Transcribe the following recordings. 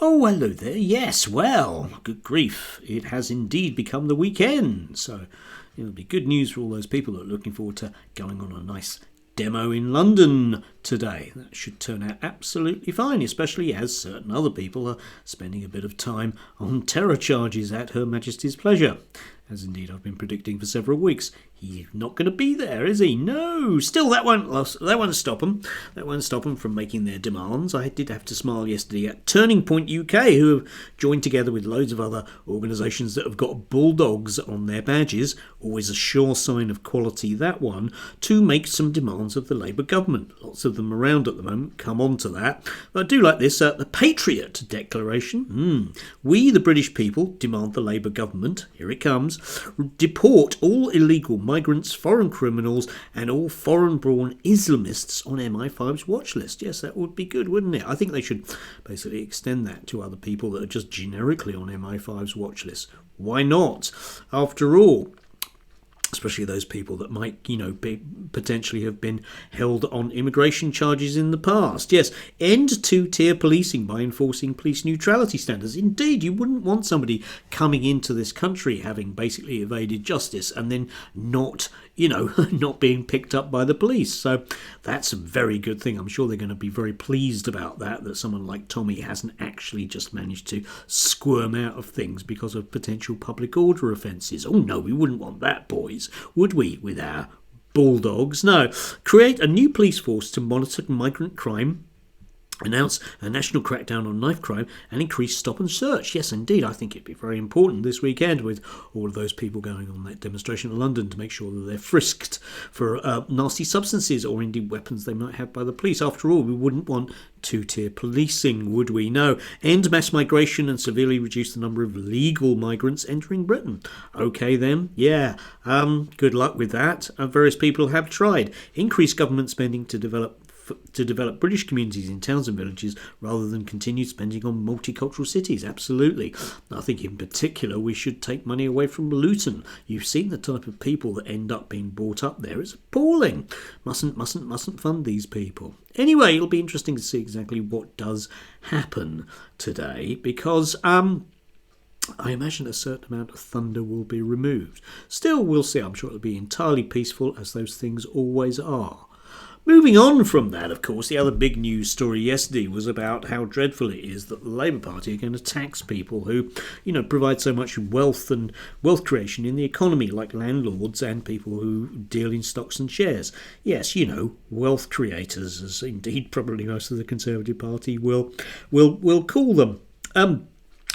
Oh, hello there. Yes, well, good grief. It has indeed become the weekend. So it'll be good news for all those people that are looking forward to going on a nice demo in London today. That should turn out absolutely fine, especially as certain other people are spending a bit of time on terror charges at Her Majesty's pleasure. As indeed I've been predicting for several weeks. He's not going to be there, is he? No. Still, that won't stop them. That won't stop them from making their demands. I did have to smile yesterday at Turning Point UK, who have joined together with loads of other organisations that have got bulldogs on their badges, always a sure sign of quality, that one, to make some demands of the Labour government. Lots of them around at the moment. Come on to that. But I do like this, the Patriot Declaration. We, the British people, demand the Labour government, here it comes, deport all illegal migrants, foreign criminals and all foreign-born Islamists on MI5's watch list. Yes, that would be good, wouldn't it? I think they should basically extend that to other people that are just generically on MI5's watch list. Why not? After all, especially those people that might, potentially have been held on immigration charges in the past. Yes, end two-tier policing by enforcing police neutrality standards. Indeed, you wouldn't want somebody coming into this country having basically evaded justice and then not being picked up by the police. So that's a very good thing. I'm sure they're going to be very pleased about that someone like Tommy hasn't actually just managed to squirm out of things because of potential public order offences. Oh no, we wouldn't want that, boys, would we, with our bulldogs? No. Create a new police force to monitor migrant crime, announce a national crackdown on knife crime and increase stop and search. Yes, indeed, I think it'd be very important this weekend with all of those people going on that demonstration in London to make sure that they're frisked for nasty substances or indeed weapons they might have by the police. After all, we wouldn't want two-tier policing, would we? No. End mass migration and severely reduce the number of legal migrants entering Britain. Okay then, yeah. Good luck with that. Various people have tried. Increase government spending to develop British communities in towns and villages rather than continue spending on multicultural cities. Absolutely. I think in particular we should take money away from Luton. You've seen the type of people that end up being brought up there. It's appalling. Mustn't fund these people. Anyway, it'll be interesting to see exactly what does happen today because I imagine a certain amount of thunder will be removed. Still, we'll see. I'm sure it'll be entirely peaceful, as those things always are. Moving on from that, of course, the other big news story yesterday was about how dreadful it is that the Labour Party are going to tax people who, provide so much wealth and wealth creation in the economy, like landlords and people who deal in stocks and shares. Yes, wealth creators, as indeed probably most of the Conservative Party will call them. And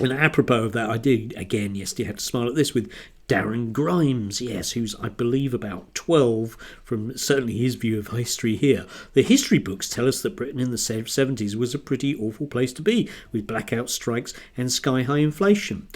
apropos of that, I did, again, yesterday had to smile at this with Darren Grimes, yes, who's, I believe, about 12, from certainly his view of history here. The history books tell us that Britain in the 70s was a pretty awful place to be, with blackout strikes and sky-high inflation.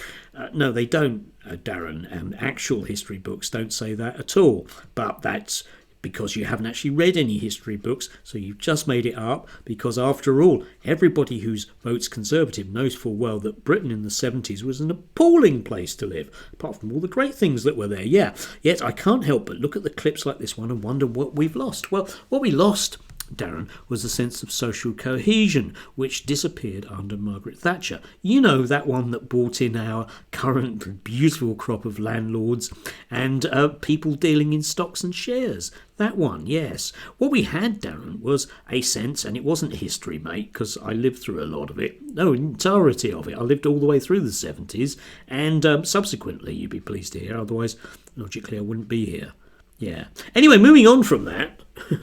No, they don't, Darren. Actual history books don't say that at all, but that's because you haven't actually read any history books, so you've just made it up, because after all, everybody who votes Conservative knows full well that Britain in the 70s was an appalling place to live, apart from all the great things that were there, yeah. Yet I can't help but look at the clips like this one and wonder what we've lost. Well, what we lost, Darren, was a sense of social cohesion, which disappeared under Margaret Thatcher. That one that brought in our current beautiful crop of landlords and people dealing in stocks and shares. That one, yes. What we had, Darren, was a sense, and it wasn't history, mate, because I lived through a lot of it. No, entirety of it. I lived all the way through the 70s, and subsequently, you'd be pleased to hear, otherwise, logically, I wouldn't be here. Yeah. Anyway, moving on from that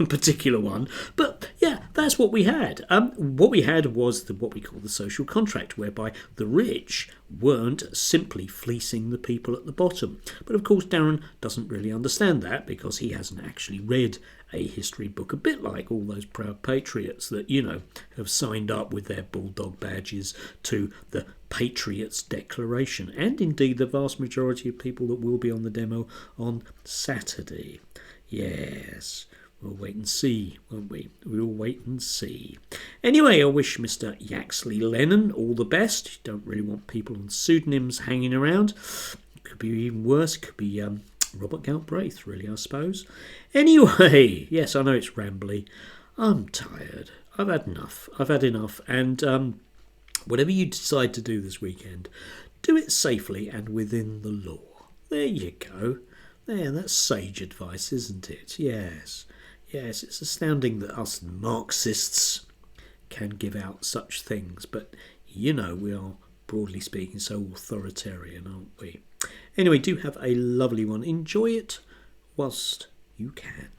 particular one, but yeah, that's what we had. What we had was what we call the social contract, whereby the rich weren't simply fleecing the people at the bottom. But of course, Darren doesn't really understand that because he hasn't actually read a history book, a bit like all those proud patriots that, have signed up with their bulldog badges to the Patriots Declaration, and indeed the vast majority of people that will be on the demo on Saturday. Yes, we'll wait and see, won't we? We'll wait and see. Anyway, I wish Mr. Yaxley Lennon all the best. You don't really want people on pseudonyms hanging around. It could be even worse. It could be Robert Galbraith, really, I suppose. Anyway, yes, I know it's rambly. I'm tired. I've had enough. And Whatever you decide to do this weekend, do it safely and within the law. There you go. There, that's sage advice, isn't it? Yes. Yes, it's astounding that us Marxists can give out such things, but you know we are, broadly speaking, so authoritarian, aren't we? Anyway, do have a lovely one. Enjoy it whilst you can.